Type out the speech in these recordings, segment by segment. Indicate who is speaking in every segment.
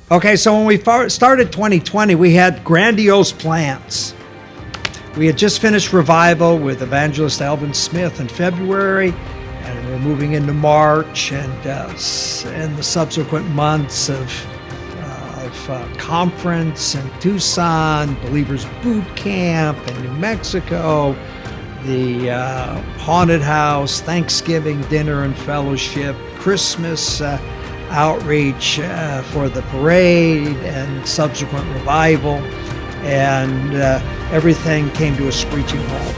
Speaker 1: Okay, so when we started 2020, we had grandiose plans. We had just finished revival with evangelist Alvin Smith in February, and we're moving into March and the subsequent months of conference in Tucson, Believers Boot Camp in New Mexico, the haunted house, Thanksgiving dinner and fellowship, Christmas outreach for the parade and subsequent revival, and everything came to a screeching halt.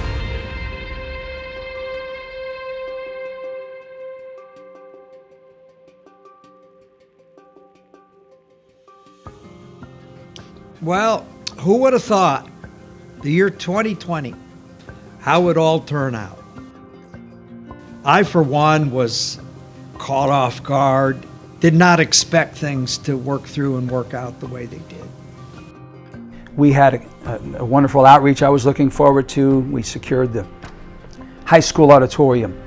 Speaker 1: Well, who would have thought the year 2020, how it would all turn out? I, for one, was caught off guard, did not expect things to work through and work out the way they did.
Speaker 2: We had a wonderful outreach I was looking forward to. We secured the high school auditorium.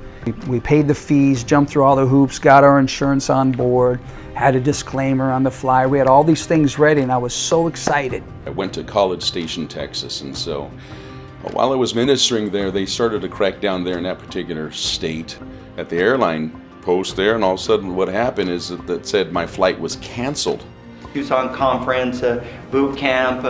Speaker 2: We paid the fees, jumped through all the hoops, got our insurance on board, had a disclaimer on the flyer. We had all these things ready, and I was so excited.
Speaker 3: I went to College Station, Texas, and so while I was ministering there, they started to crack down there in that particular state at the airline post there, and all of a sudden what happened is that said my flight was canceled.
Speaker 4: Tucson conference, boot camp,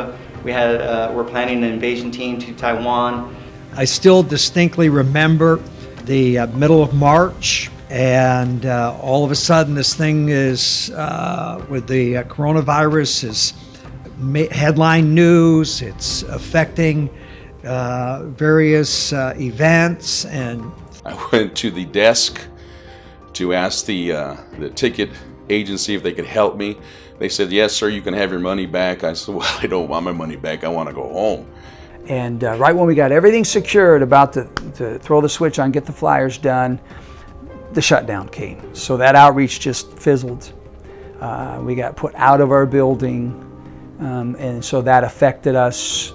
Speaker 4: we're planning an invasion team to Taiwan.
Speaker 1: I still distinctly remember the middle of March, and all of a sudden this thing is, with the coronavirus, is headline news. It's affecting various events. And
Speaker 3: I went to the desk to ask the ticket agency if they could help me. They said, "Yes, sir, you can have your money back." I said, "Well, I don't want my money back. I want to go home."
Speaker 2: And right when we got everything secured, about to throw the switch on, get the flyers done, the shutdown came. So that outreach just fizzled. We got put out of our building, and so that affected us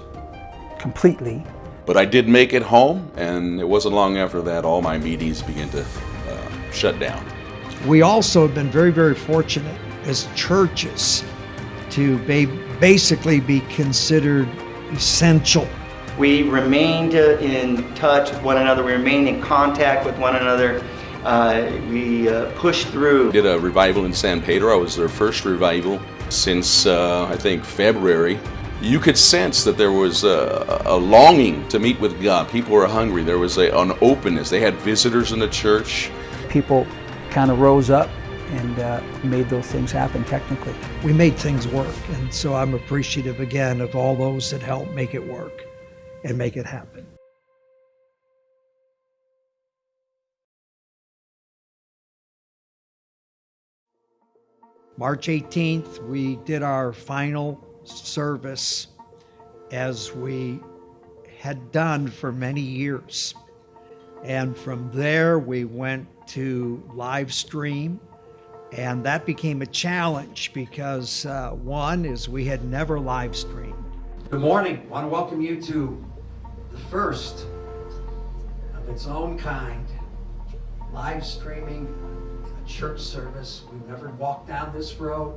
Speaker 2: completely.
Speaker 3: But I did make it home, and it wasn't long after that all my meetings began to shut down.
Speaker 1: We also have been very, very fortunate as churches to basically be considered essential.
Speaker 4: We remained in touch with one another. We remained in contact with one another. We pushed through.
Speaker 3: Did a revival in San Pedro. I was their first revival since I think February. You could sense that there was a longing to meet with God. People were hungry. There was an openness. They had visitors in the church.
Speaker 2: People kind of rose up and made those things happen technically.
Speaker 1: We made things work, and so I'm appreciative again of all those that helped make it work and make it happen. March 18th, we did our final service as we had done for many years. And from there, we went to live stream, and that became a challenge because one is we had never live streamed. Good morning. I want to welcome you to the first of its own kind live streaming a church service. We've never walked down this road,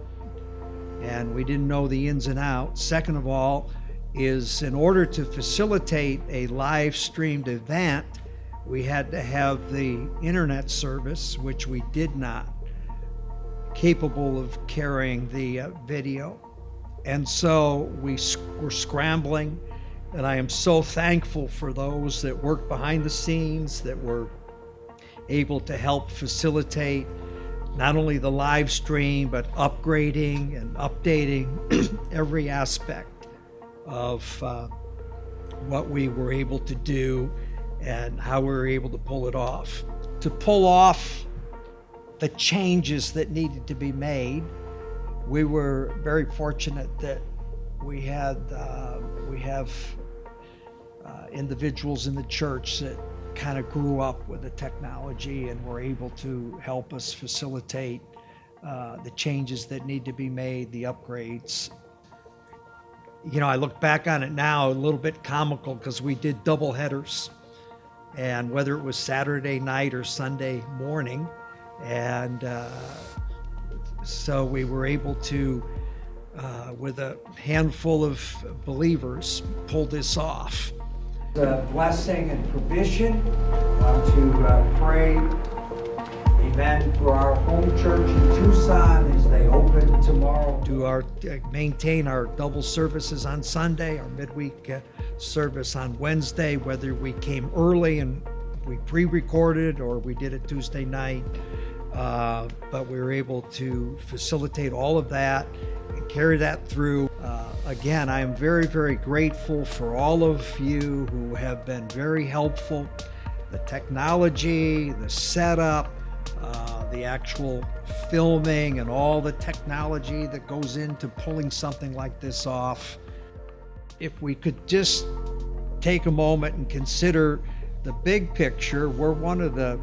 Speaker 1: and we didn't know the ins and outs. Second of all, is in order to facilitate a live streamed event, we had to have the internet service, which we did not, capable of carrying the video. And so we were scrambling, and I am so thankful for those that worked behind the scenes that were able to help facilitate not only the live stream, but upgrading and updating every aspect of what we were able to do and how we were able to pull it off. To pull off the changes that needed to be made, we were very fortunate that we have individuals in the church that kind of grew up with the technology and were able to help us facilitate the changes that need to be made, the upgrades. You know, I look back on it now, a little bit comical because we did double headers, and whether it was Saturday night or Sunday morning, and so we were able to with a handful of believers, pull this off. The blessing and provision to pray, amen, for our home church in Tucson as they open tomorrow. Maintain our double services on Sunday, our midweek service on Wednesday, whether we came early and we pre-recorded or we did it Tuesday night. But we were able to facilitate all of that and carry that through. Again, I am very, very grateful for all of you who have been very helpful. The technology, the setup, the actual filming, and all the technology that goes into pulling something like this off. If we could just take a moment and consider the big picture, we're one of the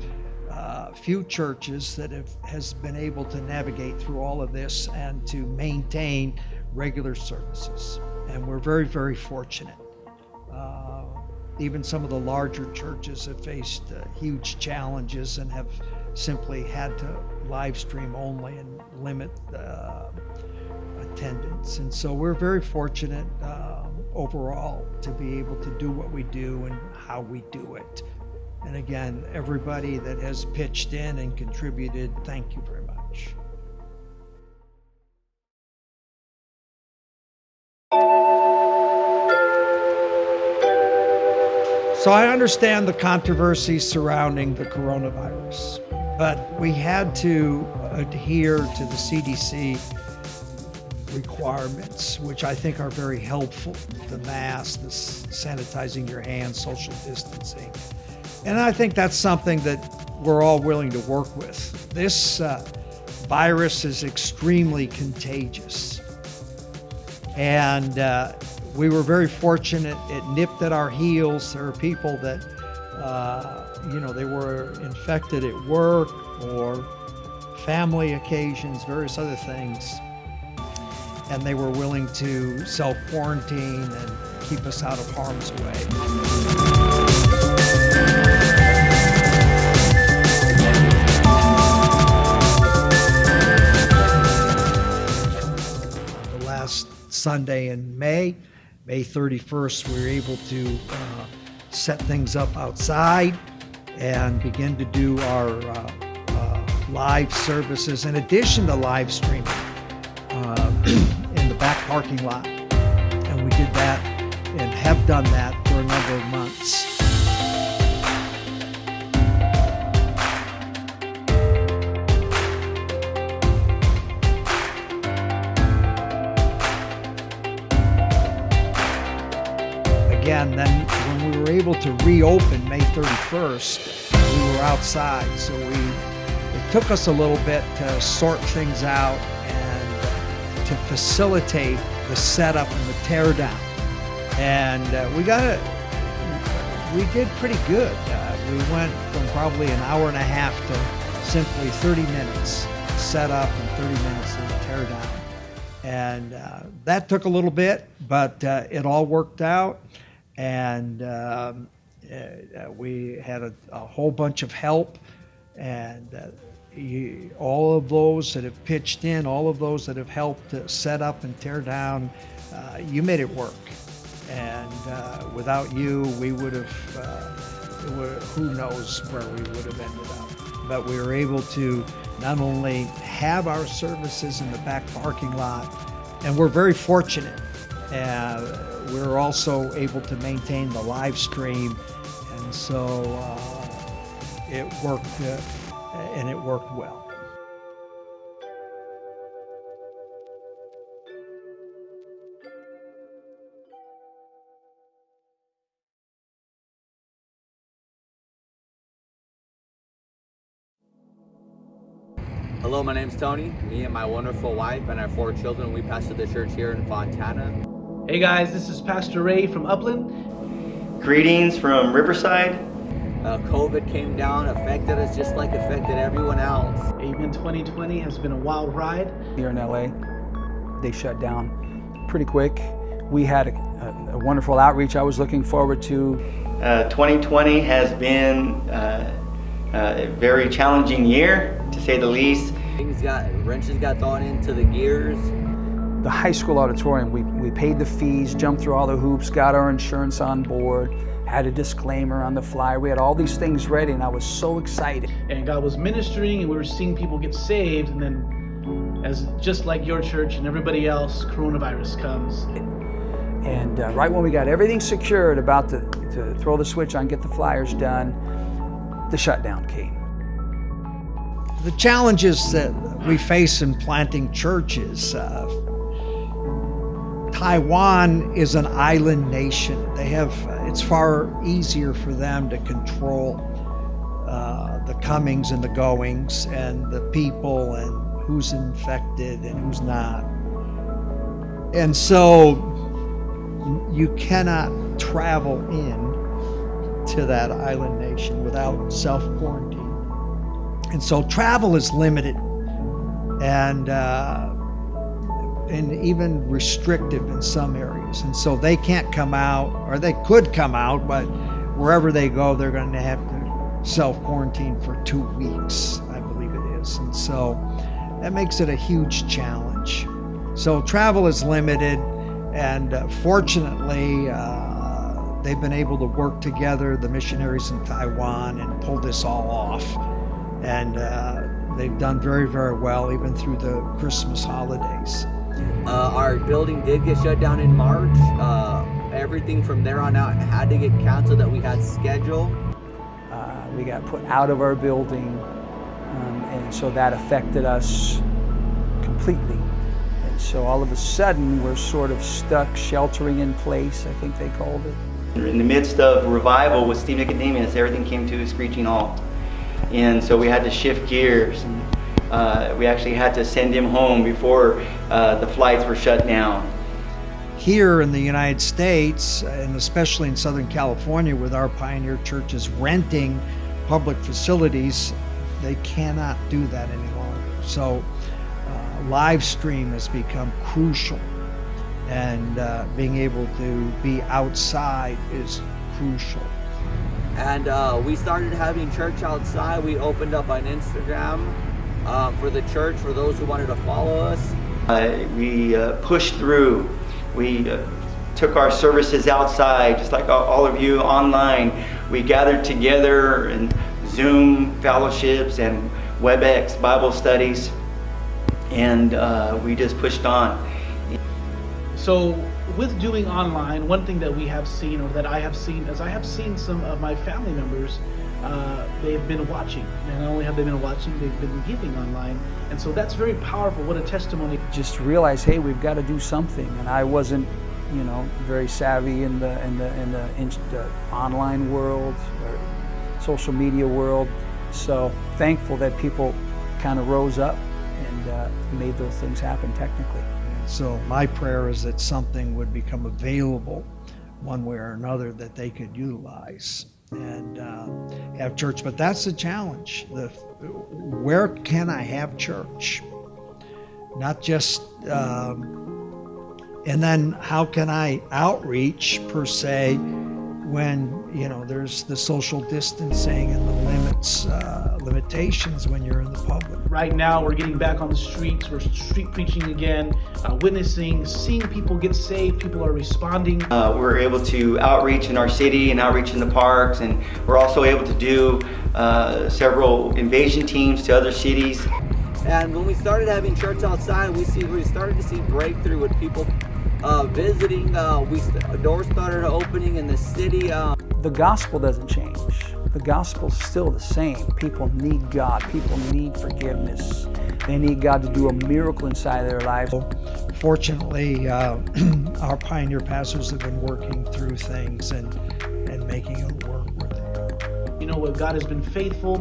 Speaker 1: few churches that has been able to navigate through all of this and to maintain regular services. And we're very, very fortunate. Even some of the larger churches have faced huge challenges and have simply had to live stream only and limit attendance. And so we're very fortunate overall to be able to do what we do and how we do it. And again, everybody that has pitched in and contributed, thank you very much. So I understand the controversy surrounding the coronavirus, but we had to adhere to the CDC requirements, which I think are very helpful. The mask, the sanitizing your hands, social distancing. And I think that's something that we're all willing to work with. This virus is extremely contagious. And we were very fortunate. It nipped at our heels. There are people that, they were infected at work or family occasions, various other things. And they were willing to self-quarantine and keep us out of harm's way. Sunday in May 31st, we were able to set things up outside and begin to do our live services in addition to live streaming in the back parking lot. And we did that and have done that for a number of months. Again, then when we were able to reopen May 31st, we were outside. So it took us a little bit to sort things out and to facilitate the setup and the tear down. And we did pretty good. We went from probably an hour and a half to simply 30 minutes set up and 30 minutes to tear down. And that took a little bit, but it all worked out. And we had a whole bunch of help, and all of those that have pitched in, all of those that have helped to set up and tear down, you made it work. And without you, we would have, who knows where we would have ended up. But we were able to not only have our services in the back parking lot, and we're very fortunate. We're also able to maintain the live stream, and so it worked, and it worked well.
Speaker 5: Hello, my name's Tony. Me and my wonderful wife and our 4 children, we pastor the church here in Fontana.
Speaker 6: Hey guys, this is Pastor Ray from Upland.
Speaker 4: Greetings from Riverside.
Speaker 5: COVID came down, affected us just like affected everyone else.
Speaker 6: Amen 2020 has been a wild ride.
Speaker 2: Here in LA, they shut down pretty quick. We had a wonderful outreach I was looking forward to.
Speaker 4: 2020 has been a very challenging year, to say the least.
Speaker 5: Wrenches got thrown into the gears.
Speaker 2: the high school auditorium. We paid the fees, jumped through all the hoops, got our insurance on board, had a disclaimer on the flyer. We had all these things ready, and I was so excited.
Speaker 6: And God was ministering, and we were seeing people get saved. And then, as just like your church and everybody else, coronavirus comes.
Speaker 2: And right when we got everything secured, about to throw the switch on, get the flyers done, the shutdown came.
Speaker 1: The challenges that we face in planting churches, Taiwan is an island nation. It's far easier for them to control the comings and the goings and the people and who's infected and who's not. And so you cannot travel in to that island nation without self-quarantine. And so travel is limited and even restrictive in some areas. And so they can't come out, or they could come out, but wherever they go, they're going to have to self-quarantine for 2 weeks, I believe it is. And so that makes it a huge challenge. So travel is limited, and fortunately, they've been able to work together, the missionaries in Taiwan, and pull this all off. And they've done very, very well, even through the Christmas holidays.
Speaker 5: Our building did get shut down in March. Everything from there on out had to get canceled that we had scheduled.
Speaker 2: We got put out of our building, and so that affected us completely. And so all of a sudden, we're sort of stuck sheltering in place, I think they called it.
Speaker 4: In the midst of revival with Steve Nicodemus, everything came to a screeching halt. And so we had to shift gears. We actually had to send him home before the flights were shut down.
Speaker 1: Here in the United States, and especially in Southern California, with our pioneer churches renting public facilities, they cannot do that any longer. So live stream has become crucial, and being able to be outside is crucial.
Speaker 5: And we started having church outside. We opened up on Instagram for the church, for those who wanted to follow us.
Speaker 4: We pushed through. We took our services outside, just like all of you online. We gathered together in Zoom fellowships and WebEx Bible studies, and we just pushed on.
Speaker 6: So with doing online, one thing that we have seen, or that I have seen, is I have seen some of my family members, they've been watching. And not only have they been watching, they've been giving online. And so that's very powerful. What a testimony.
Speaker 2: Just realize, hey, we've got to do something. And I wasn't, very savvy in the online world or social media world. So thankful that people kind of rose up and made those things happen technically.
Speaker 1: So my prayer is that something would become available one way or another that they could utilize and have church. But that's the challenge. Where can I have church? Not just, and then how can I outreach per se when, there's the social distancing and the limitations when you're in the public.
Speaker 6: Right now, we're getting back on the streets. We're street preaching again, witnessing, seeing people get saved. People are responding.
Speaker 4: We're able to outreach in our city and outreach in the parks, and we're also able to do several invasion teams to other cities.
Speaker 5: And when we started having church outside, we started to see breakthrough with people visiting. Doors started opening in the city.
Speaker 2: The gospel doesn't change. The gospel's still the same. People need God. People need forgiveness. They need God to do a miracle inside their lives.
Speaker 1: Fortunately, our pioneer pastors have been working through things and making it work where they are.
Speaker 6: God has been faithful.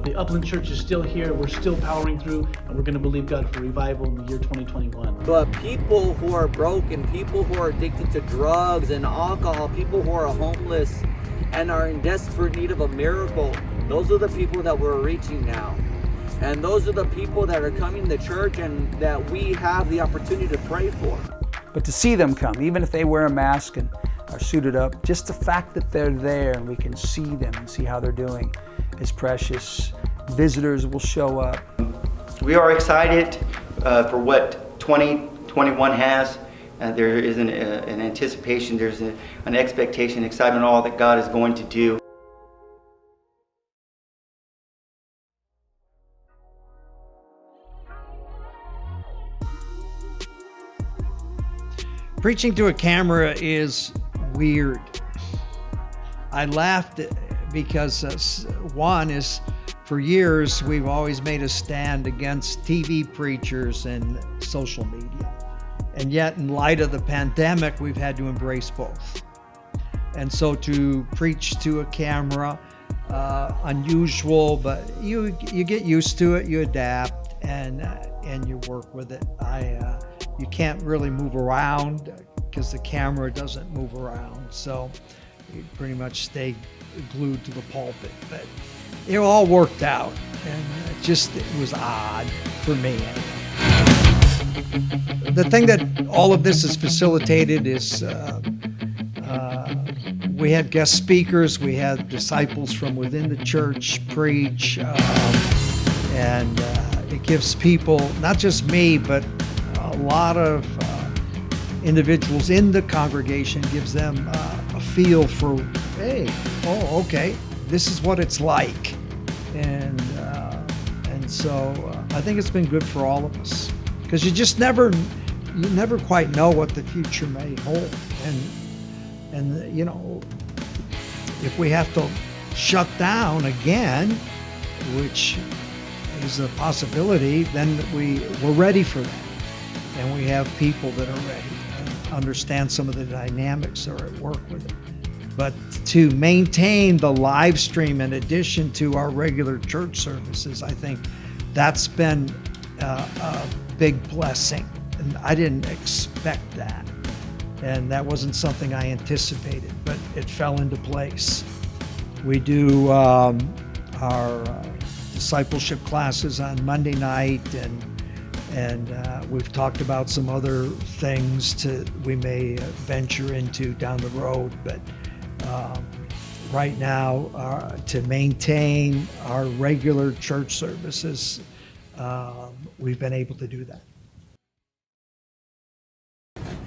Speaker 6: The Upland Church is still here. We're still powering through, and we're going to believe God for revival in the year 2021.
Speaker 5: But people who are broken, people who are addicted to drugs and alcohol, people who are homeless and are in desperate need of a miracle, those are the people that we're reaching now. And those are the people that are coming to church and that we have the opportunity to pray for.
Speaker 2: But to see them come, even if they wear a mask and are suited up, just the fact that they're there and we can see them and see how they're doing is precious. Visitors will show up.
Speaker 4: We are excited for what 2021 21 has. There is an anticipation, there's an expectation, excitement, all that God is going to do.
Speaker 1: Preaching to a camera is weird. I laughed because one is, for years, we've always made a stand against TV preachers and social media. And yet, in light of the pandemic, we've had to embrace both. And so to preach to a camera, unusual, but you get used to it, you adapt, and you work with it. You can't really move around because the camera doesn't move around. So you pretty much stay glued to the pulpit. But it all worked out, and it was odd for me. The thing that all of this has facilitated is we had guest speakers, we had disciples from within the church preach, and it gives people, not just me, but a lot of individuals in the congregation, gives them a feel for, hey, oh, okay, this is what it's like. And so I think it's been good for all of us, because you never quite know what the future may hold. And you know, if we have to shut down again, which is a possibility, then we're ready for that. And we have people that are ready and understand some of the dynamics that are at work with it. But to maintain the live stream in addition to our regular church services, I think that's been a big blessing. And I didn't expect that. And that wasn't something I anticipated, but it fell into place. We do our discipleship classes on Monday night, and we've talked about some other things we may venture into down the road. But right now, to maintain our regular church services, we've been able to do that.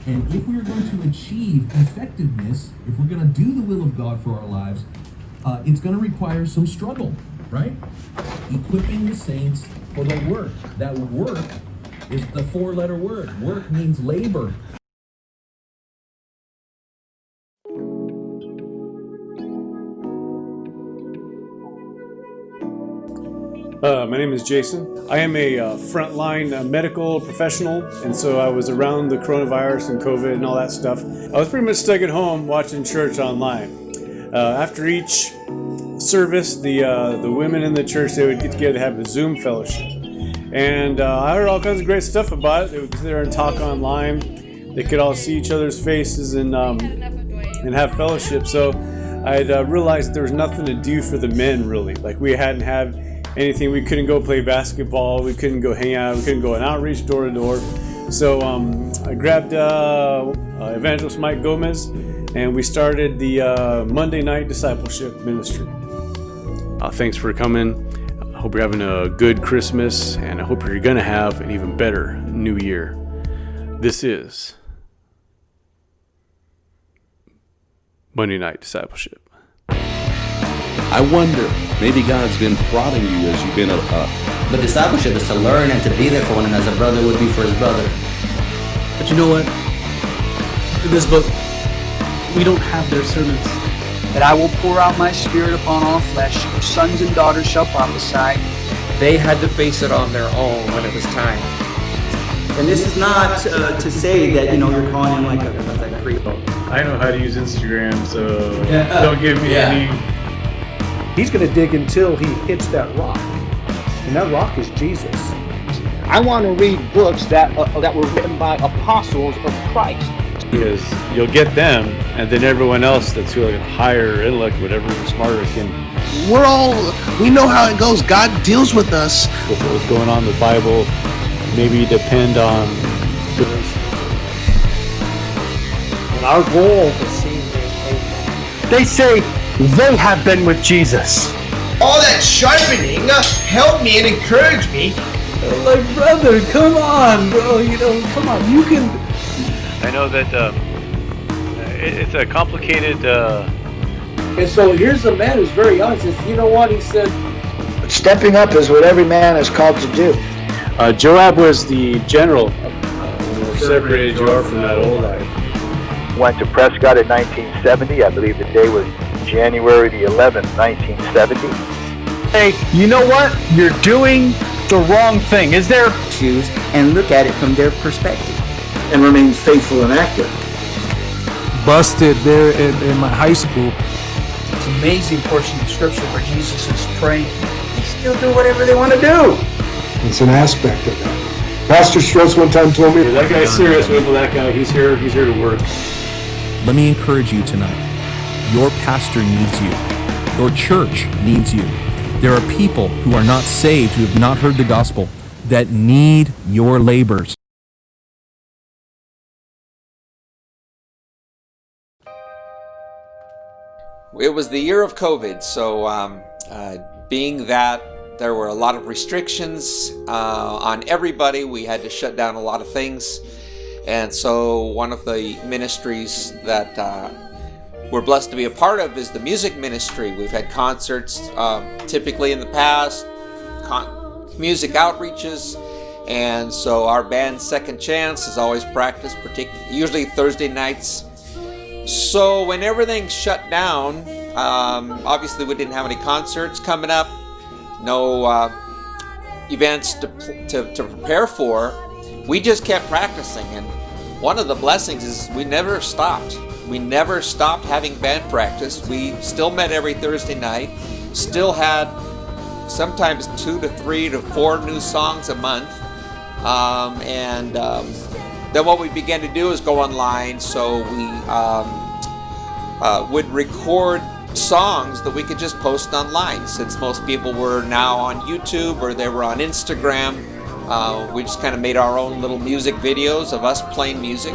Speaker 7: And if we're going to achieve effectiveness, if we're going to do the will of God for our lives, it's going to require some struggle, right? Equipping the saints for the work. That work is the four-letter word. Work means labor.
Speaker 8: My name is Jason. I am a frontline medical professional, and so I was around the coronavirus and COVID and all that stuff. I was pretty much stuck at home watching church online. After each service, the women in the church, they would get together to have a Zoom fellowship. And I heard all kinds of great stuff about it. They would get there and talk online. They could all see each other's faces and have fellowship. So I realized there was nothing to do for the men, really. Like, we hadn't had anything. We couldn't go play basketball. We couldn't go hang out. We couldn't go an outreach door to door. So I grabbed Evangelist Mike Gomez, and we started the Monday night discipleship ministry. Thanks for coming. I hope you're having a good Christmas, and I hope you're going to have an even better New Year. This is Monday night discipleship.
Speaker 3: I wonder, maybe God's been prodding you as you've been
Speaker 5: But discipleship is to learn and to be there for one another as a brother would be for his brother.
Speaker 9: But you know what? In this book, we don't have their sermons.
Speaker 2: That I will pour out my spirit upon all flesh. Your sons and daughters shall prophesy.
Speaker 10: They had to face it on their own when it was time.
Speaker 4: And this is not to say that, you know, you're calling him like a creep.
Speaker 8: I know how to use Instagram, so don't give me any.
Speaker 11: He's going to dig until he hits that rock. And that rock is Jesus. I want to read books that were written by apostles of Christ.
Speaker 8: Because you'll get them, and then everyone else that's higher intellect, whatever, smarter can.
Speaker 10: We know how it goes. God deals with us.
Speaker 8: With what was going on in the Bible, maybe depend on.
Speaker 11: And our goal is seeing them. They say they have been with Jesus.
Speaker 10: All that sharpening helped me and encouraged me
Speaker 9: Like, brother, come on, bro. Come on. You can.
Speaker 12: I know that it's a complicated.
Speaker 11: And so here's a man who's very honest. Says, you know what? He said,
Speaker 13: stepping up is what every man is called to do.
Speaker 8: Joab was the general. Separated Joab from that old life.
Speaker 14: Went to Prescott in 1970. I believe the day was January the 11th, 1970.
Speaker 11: hey, you know what? You're doing the wrong thing. Is there?
Speaker 15: Choose and look at it from their perspective.
Speaker 13: And remain faithful and active.
Speaker 16: Busted there in my high school.
Speaker 2: It's an amazing portion of scripture where Jesus is praying. They still do whatever they want to do.
Speaker 17: It's an aspect of that. Pastor Strauss one time told me,
Speaker 8: that guy's serious, with that guy. He's here to work.
Speaker 7: Let me encourage you tonight. Your pastor needs you. Your church needs you. There are people who are not saved, who have not heard the gospel, that need your labors.
Speaker 18: It was the year of COVID, so being that there were a lot of restrictions on everybody, we had to shut down a lot of things. And so one of the ministries that we're blessed to be a part of is the music ministry. We've had concerts typically in the past, music outreaches, and so our band Second Chance is always practiced, usually Thursday nights. So when everything shut down, obviously we didn't have any concerts coming up, no events to prepare for. We just kept practicing, and one of the blessings is we never stopped. We never stopped having band practice. We still met every Thursday night, still had sometimes 2 to 3 to 4 new songs a month. Then what we began to do is go online, so we would record songs that we could just post online. Since most people were now on YouTube or they were on Instagram, we just kind of made our own little music videos of us playing music.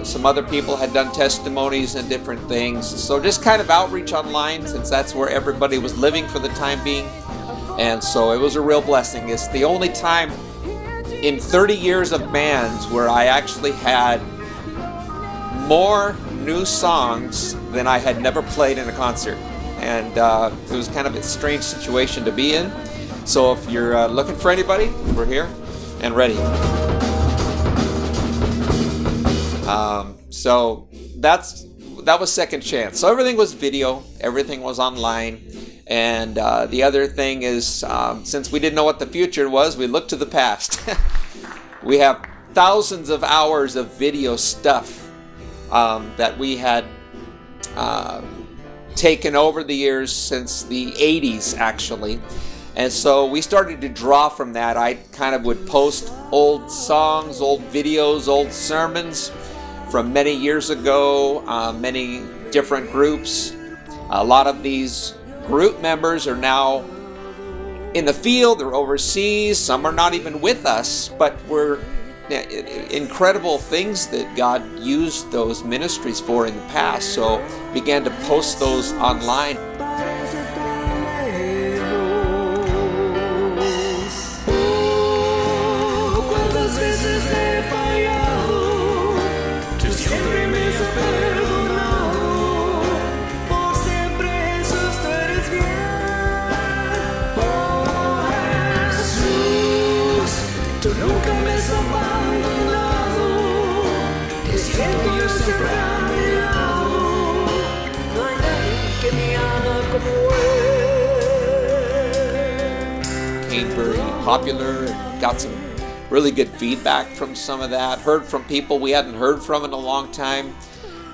Speaker 18: Some other people had done testimonies and different things. So just kind of outreach online, since that's where everybody was living for the time being. And so it was a real blessing. It's the only time in 30 years of bands where I actually had more new songs than I had never played in a concert. And it was kind of a strange situation to be in. So if you're looking for anybody, we're here and ready. So that was Second Chance. So everything was video, everything was online. And the other thing is, since we didn't know what the future was, we looked to the past. We have thousands of hours of video stuff that we had taken over the years since the 80s, actually. And so we started to draw from that. I kind of would post old songs, old videos, old sermons from many years ago, many different groups. A lot of these group members are now in the field, they're overseas, some are not even with us, but we're incredible things that God used those ministries for in the past, so began to post those online. Became very popular, got some really good feedback from some of that, heard from people we hadn't heard from in a long time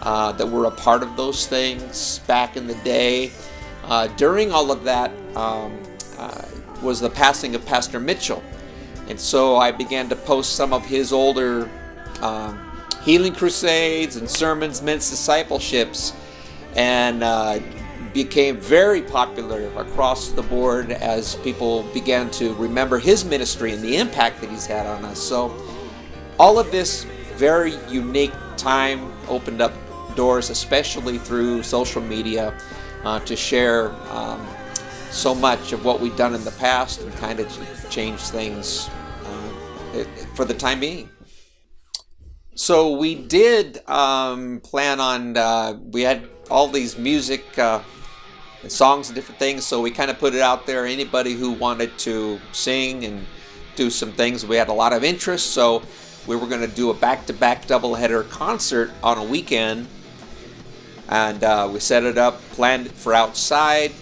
Speaker 18: that were a part of those things back in the day. During all of that was the passing of Pastor Mitchell. And so I began to post some of his older healing crusades and sermons, men's discipleships, and became very popular across the board as people began to remember his ministry and the impact that he's had on us. So all of this very unique time opened up doors, especially through social media, to share so much of what we've done in the past and kind of change things for the time being. So we did plan on, we had all these music and songs and different things, so we kind of put it out there. Anybody who wanted to sing and do some things, we had a lot of interest, so we were going to do a back-to-back doubleheader concert on a weekend. And we set it up, planned it for outside.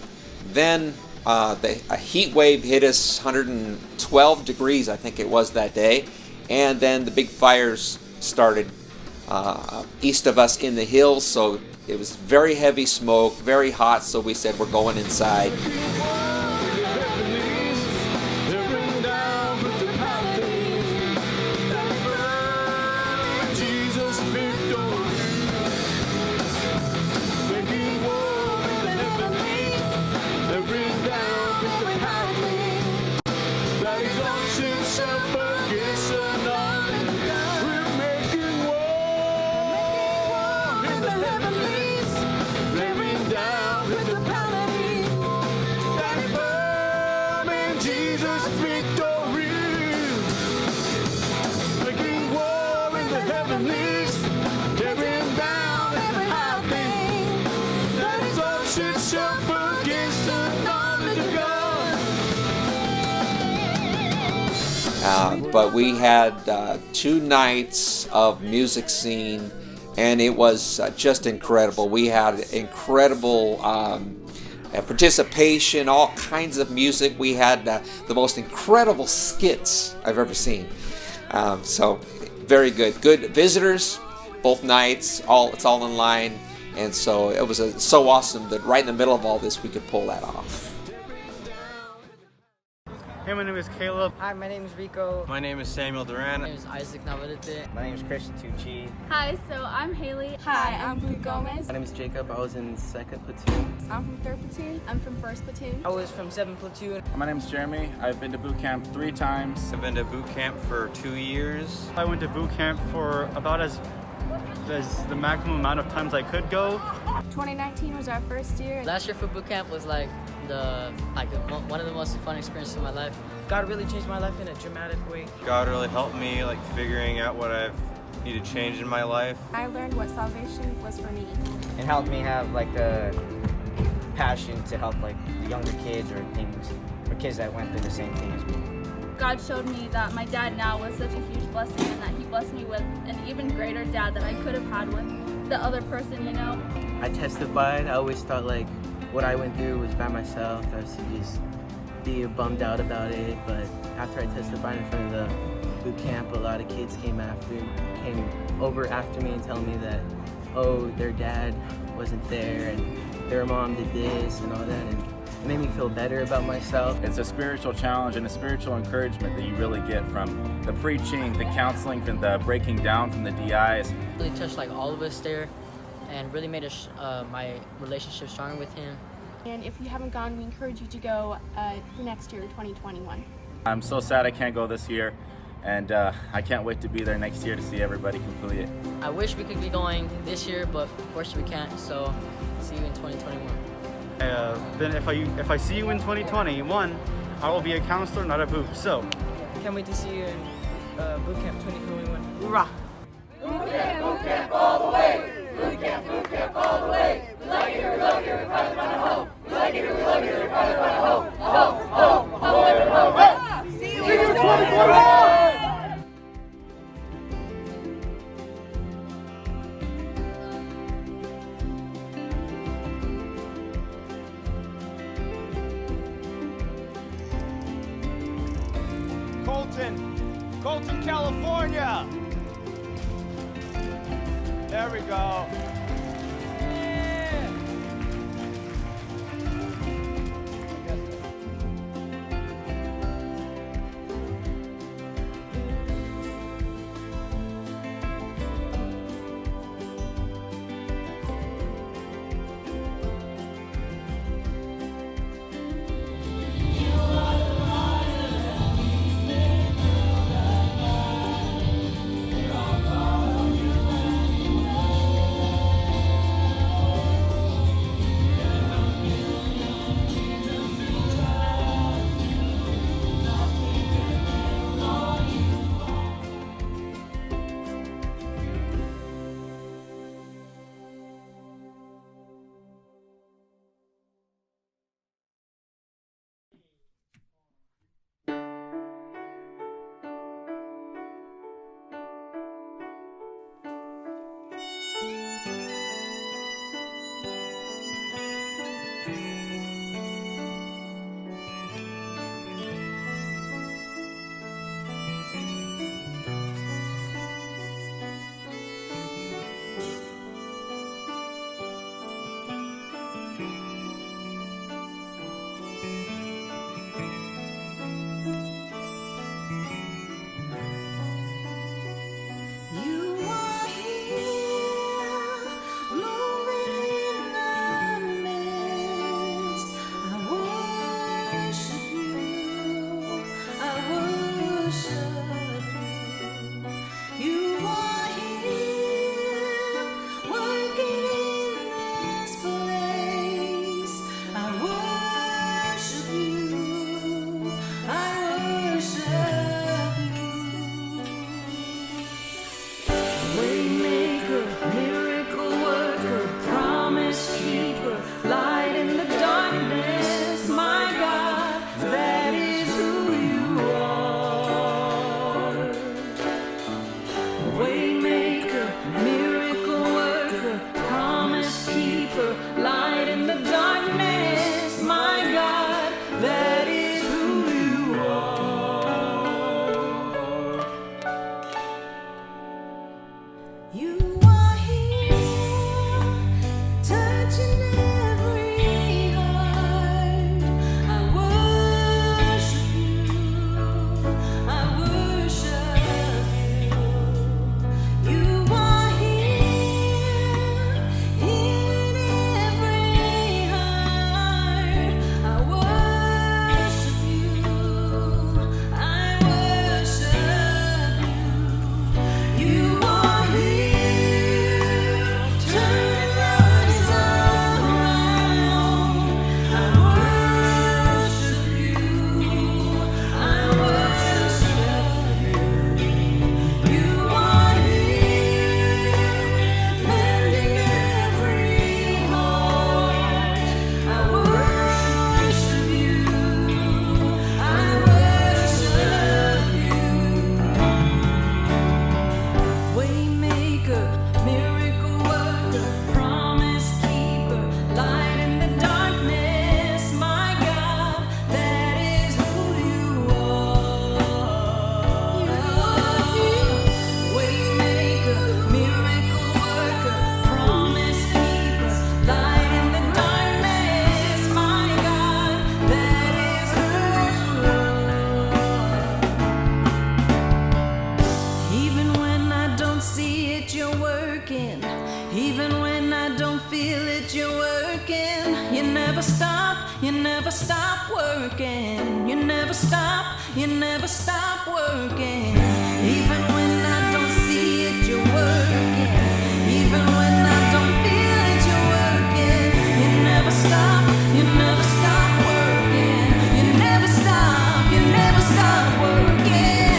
Speaker 18: Then a heat wave hit us, 112 degrees I think it was that day. And then the big fires started east of us in the hills, so it was very heavy smoke, very hot, so we said we're going inside. But we had 2 nights of music scene, and it was just incredible. We had incredible participation, all kinds of music. We had the most incredible skits I've ever seen. So very good. Good visitors, both nights. It's all online, and so it was so awesome that right in the middle of all this we could pull that off.
Speaker 19: Hey, my name is Caleb.
Speaker 20: Hi, my name is Rico.
Speaker 19: My name is Samuel Duran.
Speaker 20: My name is Isaac Navarrete.
Speaker 21: My name is Christian Tucci.
Speaker 22: Hi, so I'm Haley.
Speaker 23: Hi, I'm Blue Gomez.
Speaker 21: My name is Jacob. I was in 2nd platoon.
Speaker 23: I'm from 3rd platoon.
Speaker 22: I'm from 1st platoon.
Speaker 20: I was from 7th platoon.
Speaker 24: My name is Jeremy. I've been to boot camp 3 times.
Speaker 19: I've been to boot camp for 2 years. I went to boot camp for about as the maximum amount of times I could go.
Speaker 23: 2019 was our first year.
Speaker 20: Last year for boot camp was like one of the most fun experiences of my life. God really changed my life in a dramatic way.
Speaker 19: God really helped me figuring out what I need to change in my life.
Speaker 23: I learned what salvation was for me.
Speaker 21: It helped me have the passion to help the younger kids or kids that went through the same thing as me.
Speaker 22: God showed me that my dad now was such a huge blessing, and that he blessed me with an even greater dad that I could have had with the other person, you know.
Speaker 21: I testified. I always thought what I went through was by myself. I used to just be bummed out about it, but after I testified in front of the boot camp, a lot of kids came over after me and telling me that, oh, their dad wasn't there and their mom did this and all that, and it made me feel better about myself.
Speaker 24: It's a spiritual challenge and a spiritual encouragement that you really get from the preaching, the counseling, from the breaking down from the DIs.
Speaker 20: It really touched all of us there and really made my relationship stronger with him.
Speaker 23: And if you haven't gone, we encourage you to go for next year, 2021.
Speaker 24: I'm so sad I can't go this year, and I can't wait to be there next year to see everybody complete it.
Speaker 20: I wish we could be going this year, but of course we can't, so see you in 2021.
Speaker 19: Then if I see you in 2021, I will be a counselor, not a boot. So
Speaker 20: can't wait to see you in boot camp 2021.
Speaker 23: Hoorah!
Speaker 25: Boot camp all the way. Boot camp all the way. We like it here, we love it here, we find it on a home. We like it here, we love it here, we find it on a home. Home. See you in 2021.
Speaker 26: Colton, California. There we go.
Speaker 1: working. You never stop working. Even when I don't see it, you're working. Even when I don't feel it, you're working. You never stop working. You never stop working.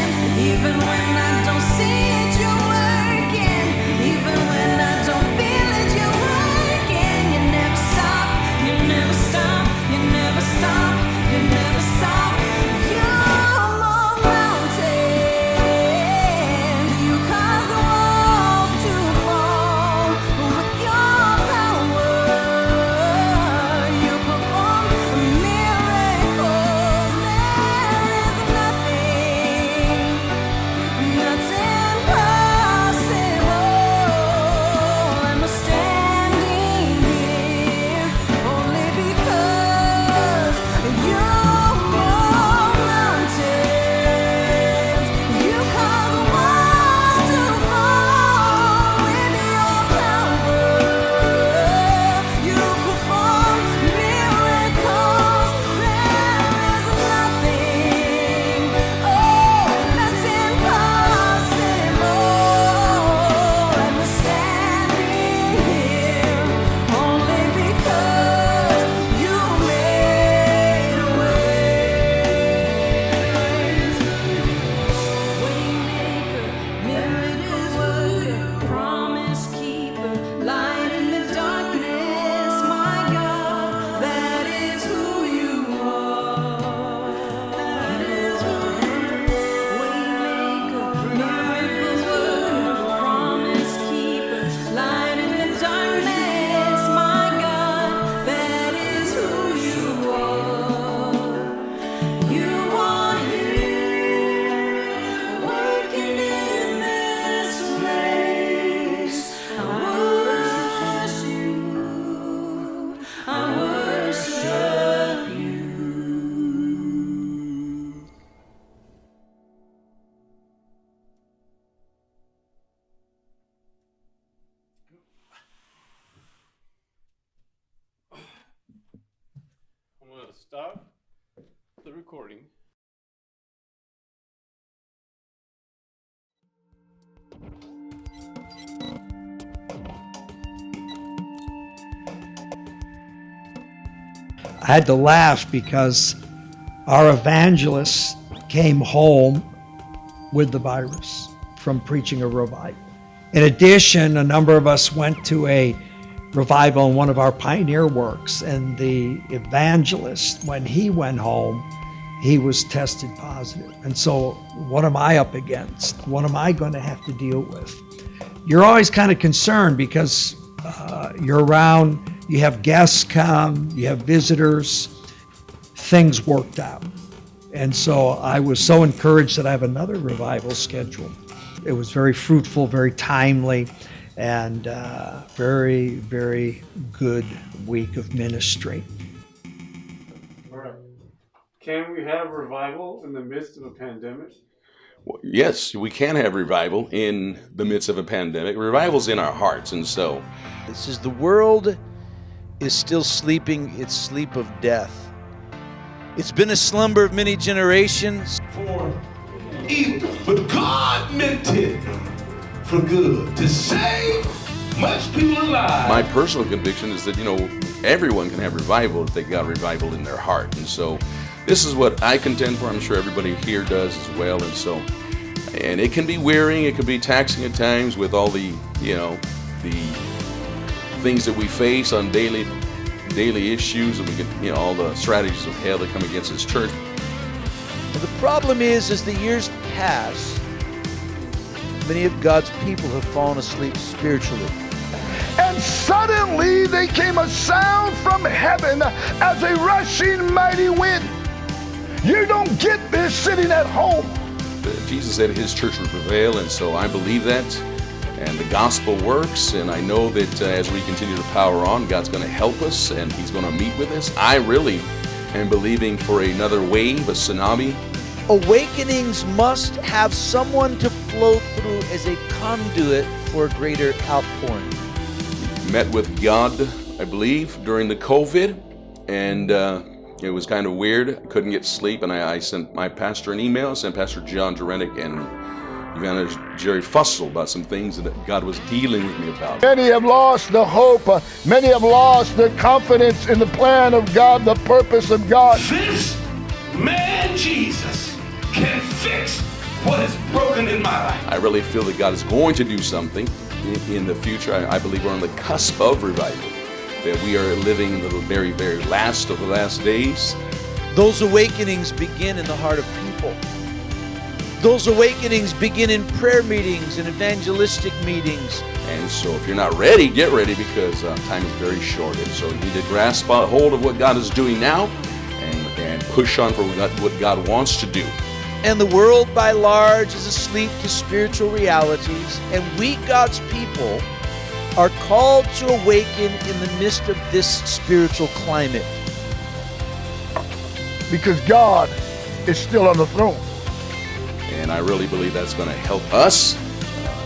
Speaker 1: Even when I don't see it, you're working. Even when I don't feel it, you're working. You never stop. You never stop. You never stop. You never stop. You're more mountains. You cause the walls to fall with your power. You perform miracles. There is nothing that's impossible. And we're standing here only because you're more mountains. You cause walls to fall with your power. You perform miracles. There is nothing, that's impossible. And we're standing here only because you made a way. Waymaker, miracle worker, promise keeper, light in the darkness, my God, that is who you are. That is who you are. Waymaker, miracle worker, promise keeper, light in the darkness, my God, that is who you are. You are here, working in this place. I worship you. I worship you.
Speaker 8: I'm going to stop the recording.
Speaker 3: I had to laugh because our evangelist came home with the virus from preaching a revival. In addition, a number of us went to a revival in one of our pioneer works, and the evangelist, when he went home, he was tested positive. And so what am I up against? What am I going to have to deal with? You're always kind of concerned because you're around, you have guests come, you have visitors. Things worked out. And so I was so encouraged that I have another revival scheduled. It was very fruitful, very timely, and very, very good week of ministry.
Speaker 8: All right. Can we have revival in the midst of a pandemic?
Speaker 4: Well, yes, we can have revival in the midst of a pandemic. Revival's in our hearts, and so.
Speaker 5: It says the world is still sleeping its sleep of death. It's been a slumber of many generations.
Speaker 6: For evil, but God meant it for good, to save much people alive.
Speaker 4: My personal conviction is that, everyone can have revival if they got revival in their heart. And so this is what I contend for. I'm sure everybody here does as well. And it can be wearying, it can be taxing at times with all the things that we face on daily issues, and we get, all the strategies of hell that come against this church.
Speaker 5: And the problem is, as the years pass, many of God's people have fallen asleep spiritually.
Speaker 17: And suddenly there came a sound from heaven as a rushing mighty wind. You don't get this sitting at home.
Speaker 4: Jesus said his church would prevail, and so I believe that. And the gospel works, and I know that as we continue to power on, God's going to help us, and he's going to meet with us. I really am believing for another wave, a tsunami.
Speaker 5: Awakenings must have someone to flow through as a conduit for a greater outpouring.
Speaker 4: Met with God, I believe, during the COVID, and It was kind of weird. I couldn't get sleep, and I sent my pastor an email. I sent Pastor John Durenick and Evangelist Jerry Fussell about some things that God was dealing with me about.
Speaker 17: Many have lost the hope. Many have lost their confidence in the plan of God, the purpose of God.
Speaker 6: This man Jesus can fix what is broken in my life.
Speaker 4: I really feel that God is going to do something in the future. I believe we're on the cusp of revival, that we are living in the very, very last of the last days.
Speaker 5: Those awakenings begin in the heart of people. Those awakenings begin in prayer meetings and evangelistic meetings.
Speaker 4: And so if you're not ready, get ready, because time is very short. And so you need to grasp a hold of what God is doing now and push on for what God wants to do.
Speaker 5: And the world by large is asleep to spiritual realities, and we, God's people, are called to awaken in the midst of this spiritual climate.
Speaker 17: Because God is still on the throne.
Speaker 4: And I really believe that's going to help us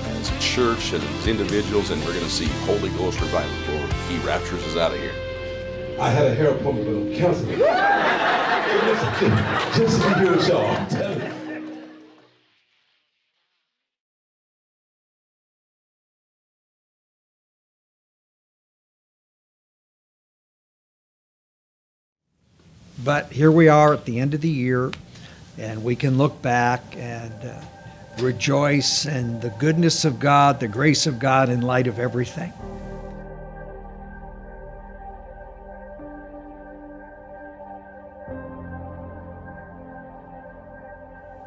Speaker 4: as a church and as individuals, and we're going to see Holy Ghost revival before He raptures us out of here.
Speaker 6: I had a hair appointment with a counselor. Just to hear y'all, I'm telling you.
Speaker 3: But here we are at the end of the year, and we can look back and rejoice in the goodness of God, the grace of God in light of everything.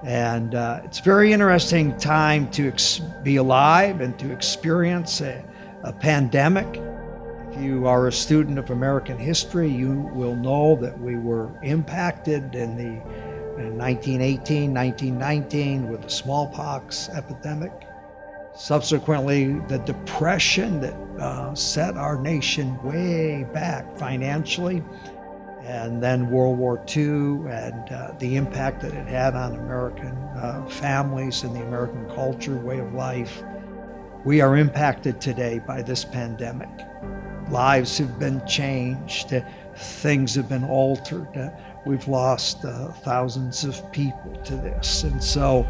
Speaker 3: And it's a very interesting time to be alive and to experience a pandemic. If you are a student of American history, you will know that we were impacted in 1918, 1919 with the smallpox epidemic. Subsequently, the depression that set our nation way back financially, and then World War II and the impact that it had on American families and the American culture, way of life. We are impacted today by this pandemic. Lives have been changed, things have been altered. We've lost thousands of people to this. And so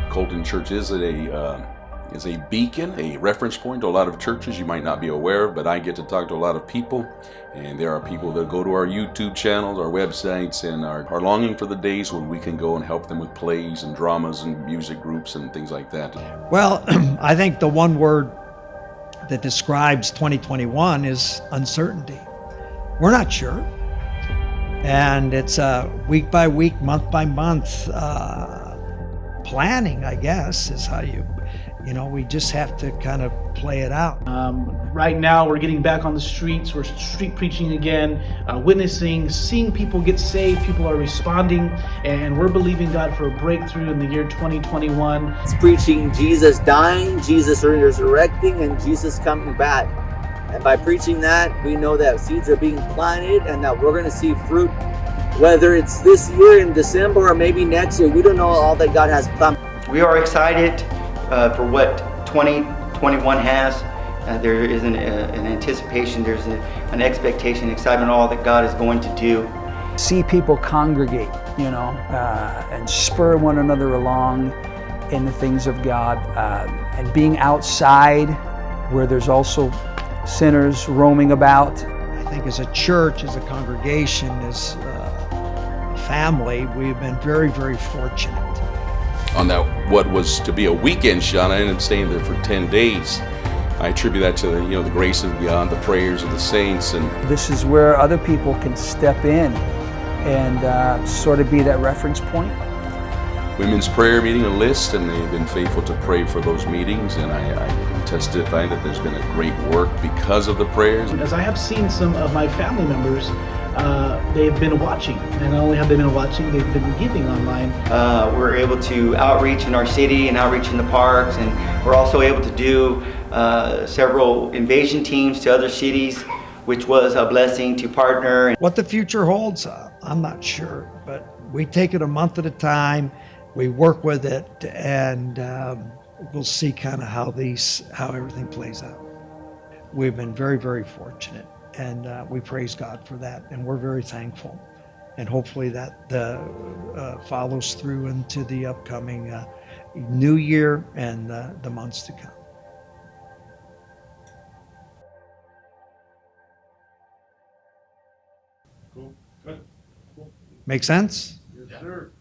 Speaker 4: Colton Church is a beacon, a reference point to a lot of churches you might not be aware of, but I get to talk to a lot of people, and there are people that go to our YouTube channels, our websites, and are longing for the days when we can go and help them with plays and dramas and music groups and things like that.
Speaker 3: Well, I think the one word that describes 2021 is uncertainty. We're not sure. And it's week by week, month by month planning, I guess, is how we just have to kind of play it out.
Speaker 9: Right now, we're getting back on the streets. We're street preaching again, witnessing, seeing people get saved. People are responding, and we're believing God for a breakthrough in the year 2021.
Speaker 10: It's preaching Jesus dying, Jesus resurrecting, and Jesus coming back. And by preaching that, we know that seeds are being planted and that we're going to see fruit, whether it's this year in December or maybe next year. We don't know all that God has planned.
Speaker 11: We are excited for what 2021 has. There is an anticipation, there's an expectation, excitement, all that God is going to do.
Speaker 2: See people congregate, and spur one another along in the things of God, and being outside where there's also sinners roaming about.
Speaker 3: I think as a church, as a congregation, as a family, we've been very, very fortunate.
Speaker 4: On that, what was to be a weekend shot, I ended up staying there for 10 days. I attribute that to the grace of God, the prayers of the saints, and
Speaker 2: this is where other people can step in and sort of be that reference point.
Speaker 4: Women's prayer meeting, a list, and they've been faithful to pray for those meetings, and I can testify that there's been a great work because of the prayers.
Speaker 9: As I have seen some of my family members, they've been watching, and not only have they been watching, they've been giving online.
Speaker 11: We're able to outreach in our city and outreach in the parks, and we're also able to do several invasion teams to other cities, which was a blessing to partner.
Speaker 3: What the future holds, I'm not sure, but we take it a month at a time. We work with it, and we'll see kind of how everything plays out. We've been very, very fortunate, and we praise God for that, and we're very thankful. And hopefully that follows through into the upcoming new year and the months to come.
Speaker 7: Cool. Good. Cool.
Speaker 3: Make sense?
Speaker 7: Yes, sir.